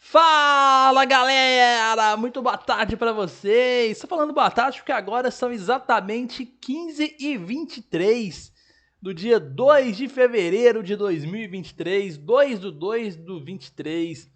Fala galera, muito boa tarde para vocês. Estou falando boa tarde porque agora são exatamente 15h23 do dia 2 de fevereiro de 2023, 2/2/23.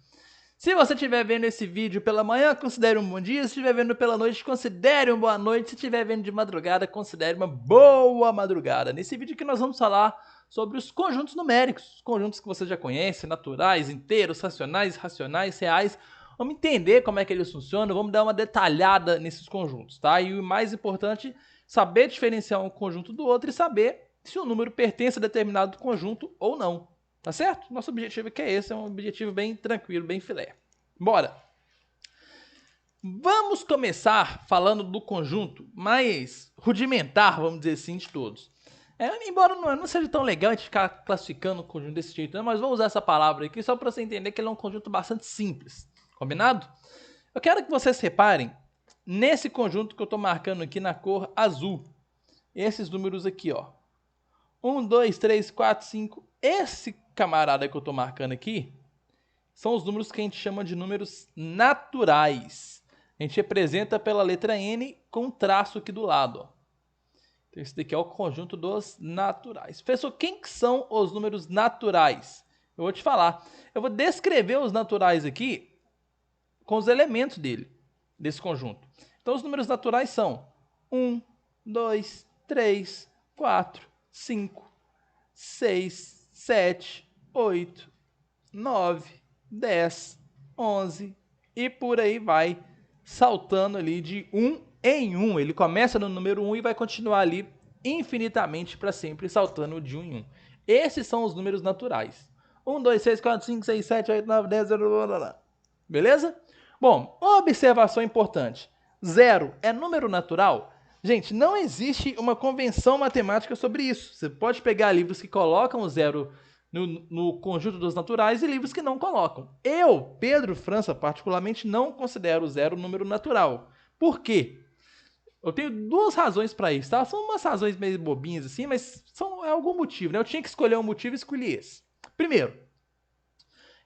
Se você estiver vendo esse vídeo pela manhã, considere um bom dia. Se estiver vendo pela noite, considere uma boa noite. Se estiver vendo de madrugada, considere uma boa madrugada. Nesse vídeo aqui nós vamos falar sobre os conjuntos numéricos, os conjuntos que você já conhece, naturais, inteiros, racionais, irracionais, reais. Vamos entender como é que eles funcionam, vamos dar uma detalhada nesses conjuntos, tá? E o mais importante, saber diferenciar um conjunto do outro e saber se o número pertence a determinado conjunto ou não. Tá certo? Nosso objetivo aqui é esse, é um objetivo bem tranquilo, bem filé. Bora! Vamos começar falando do conjunto mais rudimentar, vamos dizer assim, de todos. Embora não seja tão legal a gente ficar classificando o conjunto desse jeito, né? Mas vou usar essa palavra aqui só para você entender que ele é um conjunto bastante simples. Combinado? Eu quero que vocês reparem nesse conjunto que eu estou marcando aqui na cor azul. Esses números aqui, ó. 1, 2, 3, 4, 5. Esse camarada que eu estou marcando aqui são os números que a gente chama de números naturais. A gente representa pela letra N com um traço aqui do lado, ó. Então, esse daqui é o conjunto dos naturais. Professor, quem que são os números naturais? Eu vou te falar. Eu vou descrever os naturais aqui com os elementos desse conjunto. Então, os números naturais são 1, 2, 3, 4, 5, 6, 7, 8, 9, 10, 11 e por aí vai, saltando ali de 1 em 1. Ele começa no número 1 e vai continuar ali infinitamente para sempre, saltando de 1 em 1. Esses são os números naturais. 1, 2, 3, 4, 5, 6, 7, 8, 9, 10, 11. Beleza? Bom, observação importante. 0 é número natural? Gente, não existe uma convenção matemática sobre isso. Você pode pegar livros que colocam o 0 no conjunto dos naturais e livros que não colocam. Eu, Pedro França, particularmente, não considero o 0 um número natural. Por quê? Eu tenho duas razões para isso, tá? São umas razões meio bobinhas assim, mas é algum motivo, né? Eu tinha que escolher um motivo e escolhi esse. Primeiro,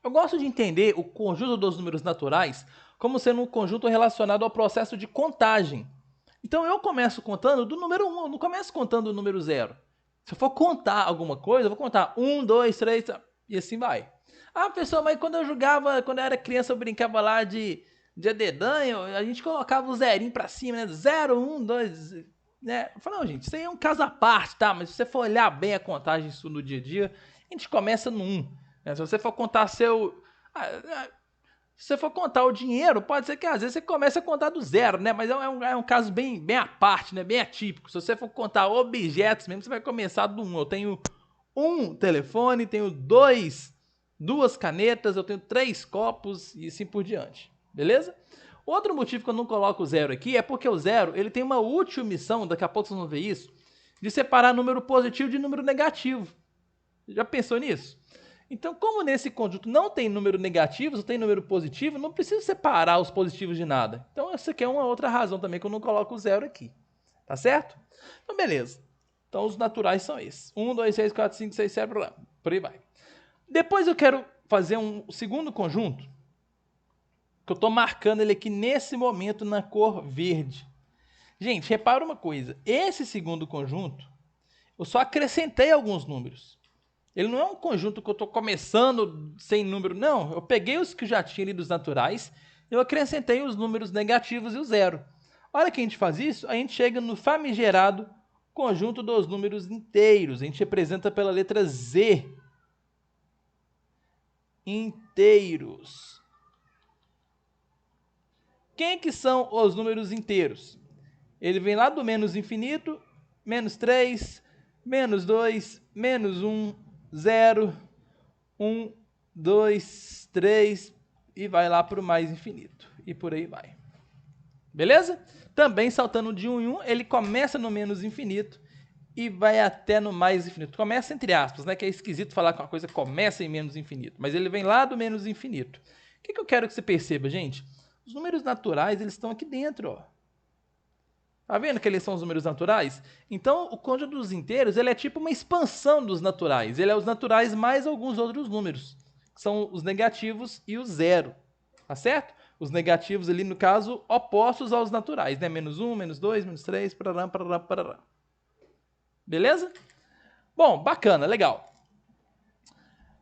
eu gosto de entender o conjunto dos números naturais como sendo um conjunto relacionado ao processo de contagem. Então eu começo contando do número 1, eu não começo contando do número 0. Se eu for contar alguma coisa, eu vou contar 1, 2, 3 e assim vai. Ah, pessoal, mas quando eu era criança, eu brincava lá de dedanho, a gente colocava o zerinho pra cima, né? 0, 1, 2, né? Eu falei, não, gente, isso aí é um caso à parte, tá? Mas se você for olhar bem a contagem isso no dia a dia, a gente começa no 1. Né? Se você for contar se você for contar o dinheiro, pode ser que às vezes você comece a contar do 0, né? Mas é um caso bem à parte, né? Bem atípico. Se você for contar objetos mesmo, você vai começar do 1. Eu tenho um telefone, tenho duas canetas, eu tenho 3 copos e assim por diante. Beleza? Outro motivo que eu não coloco o 0 aqui é porque o 0 ele tem uma útil missão, daqui a pouco vocês vão ver isso, de separar número positivo de número negativo. Já pensou nisso? Então, como nesse conjunto não tem número negativo, só tem número positivo, não preciso separar os positivos de nada. Então, essa aqui é uma outra razão também que eu não coloco o 0 aqui. Tá certo? Então, beleza. Então, os naturais são esses. 1, 2, 3, 4, 5, 6, 7, por aí vai. Depois eu quero fazer um segundo conjunto, que eu estou marcando ele aqui nesse momento na cor verde. Gente, repara uma coisa. Esse segundo conjunto, eu só acrescentei alguns números. Ele não é um conjunto que eu estou começando sem número, não. Eu peguei os que já tinha ali dos naturais, eu acrescentei os números negativos e o 0. A hora que a gente faz isso, a gente chega no famigerado conjunto dos números inteiros. A gente representa pela letra Z. Inteiros. Quem que são os números inteiros? Ele vem lá do menos infinito, menos 3, menos 2, menos 1, 0, 1, 2, 3 e vai lá para o mais infinito. E por aí vai. Beleza? Também saltando de 1 em 1, ele começa no menos infinito e vai até no mais infinito. Começa entre aspas, né? Que é esquisito falar que uma coisa começa em menos infinito. Mas ele vem lá do menos infinito. O que eu quero que você perceba, gente? Os números naturais, eles estão aqui dentro, ó. Tá vendo que eles são os números naturais? Então, o conjunto dos inteiros, ele é tipo uma expansão dos naturais. Ele é os naturais mais alguns outros números, que são os negativos e o 0. tá certo? Os negativos ali, no caso, opostos aos naturais, né? Menos 1, menos 2, menos 3, parará, parará, parará. Beleza? Bom, bacana, legal.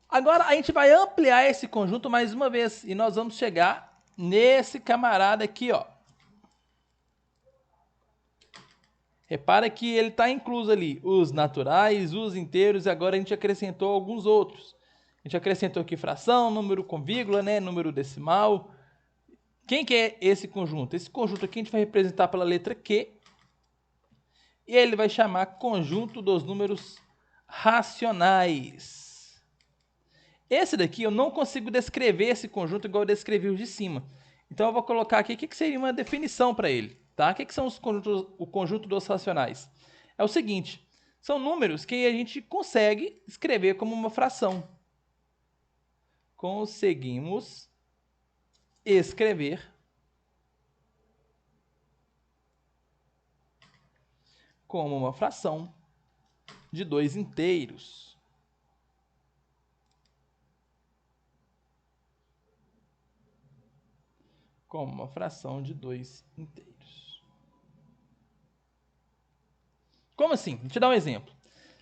Agora a gente vai ampliar esse conjunto mais uma vez e nós vamos chegar nesse camarada aqui, ó. Repara que ele está incluso ali os naturais, os inteiros e agora a gente acrescentou alguns outros. A gente acrescentou aqui fração, número com vírgula, né? Número decimal. Quem que é esse conjunto? Esse conjunto aqui a gente vai representar pela letra Q e ele vai chamar conjunto dos números racionais. Esse daqui eu não consigo descrever esse conjunto igual eu descrevi os de cima. Então eu vou colocar aqui o que seria uma definição para ele. Tá? O que são o conjunto dos racionais? É o seguinte, são números que a gente consegue escrever como uma fração. Conseguimos escrever como uma fração de 2 inteiros. Como uma fração de 2 inteiros. Como assim? Vou te dar um exemplo.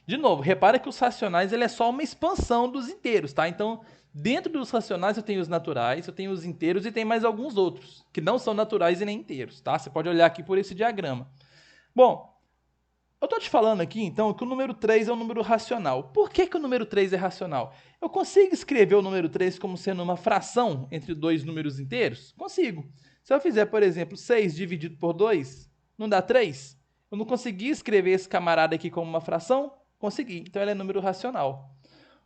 De novo, repara que os racionais ele é só uma expansão dos inteiros, tá? Então, dentro dos racionais eu tenho os naturais, eu tenho os inteiros e tem mais alguns outros, que não são naturais e nem inteiros, tá? Você pode olhar aqui por esse diagrama. Bom, eu estou te falando aqui, então, que o número 3 é um número racional. Por que o número 3 é racional? Eu consigo escrever o número 3 como sendo uma fração entre dois números inteiros? Consigo. Se eu fizer, por exemplo, 6 dividido por 2, não dá 3? Eu não consegui escrever esse camarada aqui como uma fração? Consegui. Então, ele é número racional.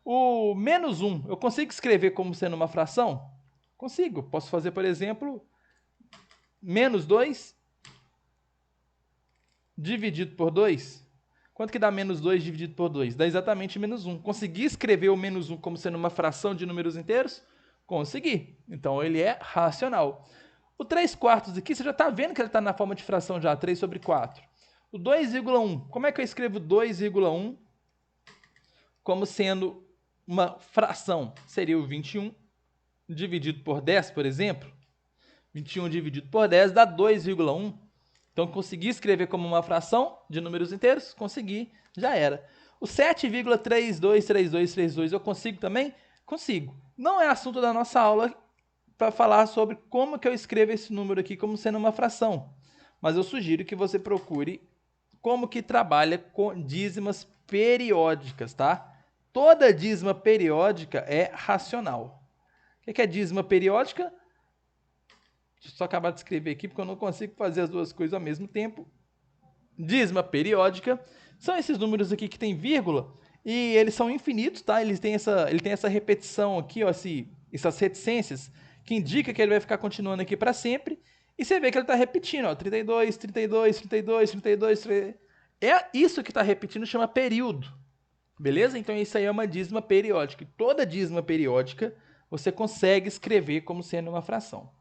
O menos 1, eu consigo escrever como sendo uma fração? Consigo. Posso fazer, por exemplo, menos 2 dividido por 2. Quanto que dá menos 2 dividido por 2? Dá exatamente menos 1. Consegui escrever o menos 1 como sendo uma fração de números inteiros? Consegui. Então, ele é racional. O 3 quartos aqui, você já está vendo que ele está na forma de fração já, 3 sobre 4. O 2,1, como é que eu escrevo 2,1 como sendo uma fração? Seria o 21 dividido por 10, por exemplo. 21 dividido por 10 dá 2,1. Então, consegui escrever como uma fração de números inteiros? Consegui, já era. O 7,323232 eu consigo também? Consigo. Não é assunto da nossa aula para falar sobre como que eu escrevo esse número aqui como sendo uma fração. Mas eu sugiro que você procure como que trabalha com dízimas periódicas, tá? Toda dízima periódica é racional. O que é dízima periódica? Deixa eu só acabar de escrever aqui, porque eu não consigo fazer as duas coisas ao mesmo tempo. Dízima periódica são esses números aqui que tem vírgula e eles são infinitos, tá? Ele tem essa repetição aqui, ó, essas reticências, que indica que ele vai ficar continuando aqui para sempre. E você vê que ele está repetindo, ó, 32, 32, 32, 32, 32. É isso que está repetindo, chama período. Beleza? Então isso aí é uma dízima periódica. E toda dízima periódica você consegue escrever como sendo uma fração.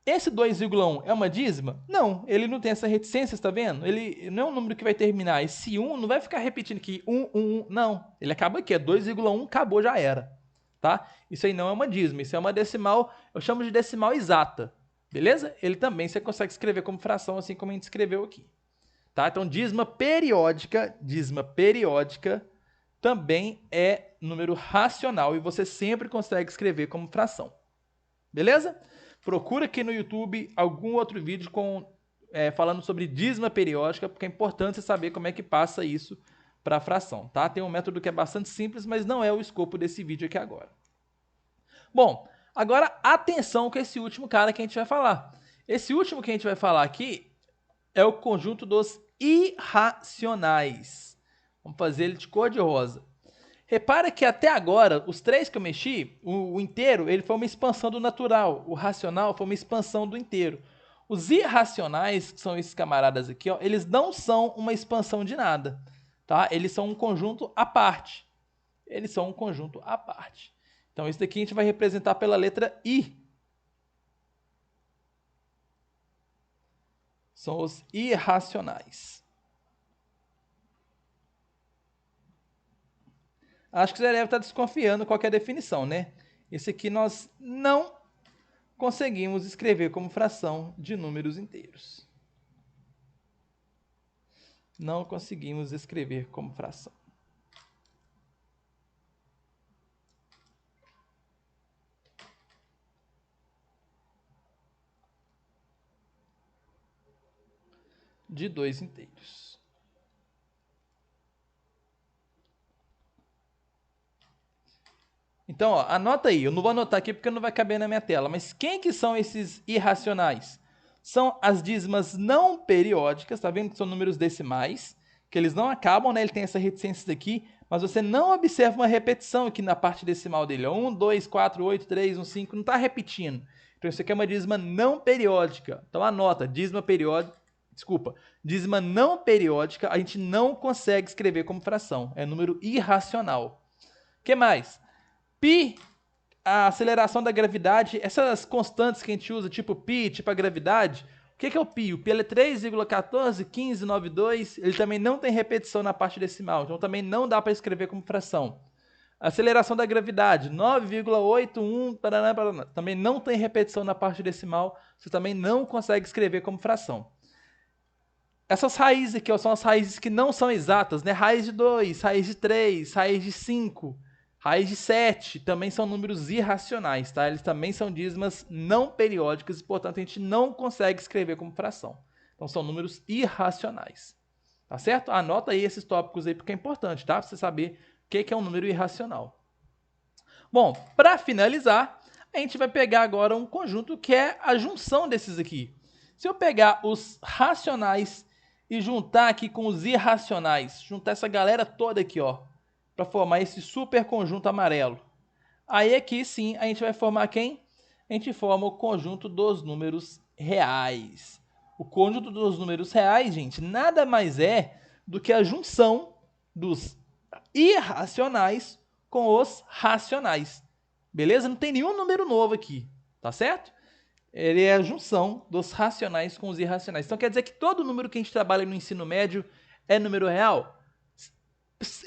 Esse 2,1 é uma dízima? Não, ele não tem essa reticência, está vendo? Ele não é um número que vai terminar. Esse 1 não vai ficar repetindo aqui 1, 1, 1. Não, ele acaba aqui, é 2,1, acabou, já era. Tá? Isso aí não é uma dízima, isso é uma decimal, eu chamo de decimal exata. Beleza? Ele também você consegue escrever como fração, assim como a gente escreveu aqui. Tá? Então, dízima periódica também é número racional e você sempre consegue escrever como fração. Beleza? Procura aqui no YouTube algum outro vídeo falando sobre dízima periódica, porque é importante você saber como é que passa isso para a fração, tá? Tem um método que é bastante simples, mas não é o escopo desse vídeo aqui agora. Bom, agora atenção com esse último cara que a gente vai falar. Esse último que a gente vai falar aqui é o conjunto dos irracionais. Vamos fazer ele de cor de rosa. Repara que até agora, os três que eu mexi, o inteiro, ele foi uma expansão do natural. O racional foi uma expansão do inteiro. Os irracionais, que são esses camaradas aqui, ó, eles não são uma expansão de nada. Tá? Eles são um conjunto à parte. Eles são um conjunto à parte. Então, isso daqui a gente vai representar pela letra I. São os irracionais. Acho que você deve estar desconfiando qual que é a definição, né? Esse aqui nós não conseguimos escrever como fração de números inteiros. Não conseguimos escrever como fração. De 2 inteiros. Então, ó, anota aí. Eu não vou anotar aqui porque não vai caber na minha tela. Mas quem que são esses irracionais? São as dízimas não periódicas, tá vendo que são números decimais, que eles não acabam, né? Ele tem essa reticência daqui, mas você não observa uma repetição aqui na parte decimal dele. 1, 2, 4, 8, 3, 1, 5, não está repetindo. Então isso aqui é uma dízima não periódica. Então anota, dízima não periódica, a gente não consegue escrever como fração. É número irracional. O que mais? Π, a aceleração da gravidade, essas constantes que a gente usa, tipo π, tipo a gravidade, o que é o π? O π é 3,141592, ele também não tem repetição na parte decimal, então também não dá para escrever como fração. Aceleração da gravidade, 9,81, também não tem repetição na parte decimal, você também não consegue escrever como fração. Essas raízes aqui, ó, são as raízes que não são exatas, né? Raiz de 2, raiz de 3, raiz de 5, raiz de 7, também são números irracionais, tá? Eles também são dízimas não periódicas e, portanto, a gente não consegue escrever como fração. Então, são números irracionais, tá certo? Anota aí esses tópicos aí, porque é importante, tá? Pra você saber o que é um número irracional. Bom, para finalizar, a gente vai pegar agora um conjunto que é a junção desses aqui. Se eu pegar os racionais e juntar aqui com os irracionais, juntar essa galera toda aqui, ó, para formar esse super conjunto amarelo. Aí aqui sim a gente vai formar quem? A gente forma o conjunto dos números reais. O conjunto dos números reais, gente, nada mais é do que a junção dos irracionais com os racionais. Beleza? Não tem nenhum número novo aqui, tá certo? Ele é a junção dos racionais com os irracionais. Então quer dizer que todo número que a gente trabalha no ensino médio é número real?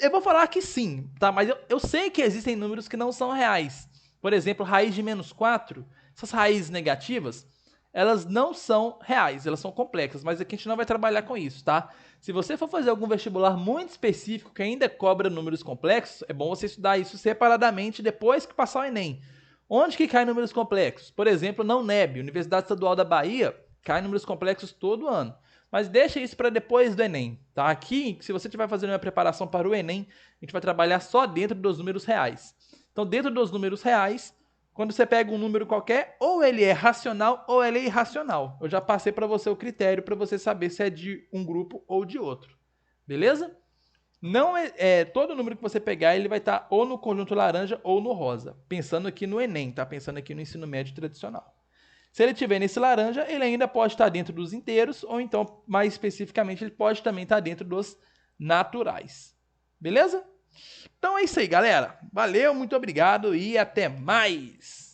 Eu vou falar que sim, tá? Mas eu sei que existem números que não são reais. Por exemplo, raiz de menos 4, essas raízes negativas, elas não são reais, elas são complexas, mas aqui a gente não vai trabalhar com isso, tá? Se você for fazer algum vestibular muito específico que ainda cobra números complexos, é bom você estudar isso separadamente depois que passar o Enem. Onde que cai números complexos? Por exemplo, na UNEB, Universidade Estadual da Bahia, cai números complexos todo ano. Mas deixa isso para depois do Enem, tá? Aqui, se você estiver fazendo uma preparação para o Enem, a gente vai trabalhar só dentro dos números reais. Então, dentro dos números reais, quando você pega um número qualquer, ou ele é racional ou ele é irracional. Eu já passei para você o critério para você saber se é de um grupo ou de outro. Beleza? Não todo número que você pegar, ele vai estar ou no conjunto laranja ou no rosa. Pensando aqui no Enem, tá? Pensando aqui no ensino médio tradicional. Se ele estiver nesse laranja, ele ainda pode estar dentro dos inteiros, ou então, mais especificamente, ele pode também estar dentro dos naturais. Beleza? Então é isso aí, galera. Valeu, muito obrigado e até mais!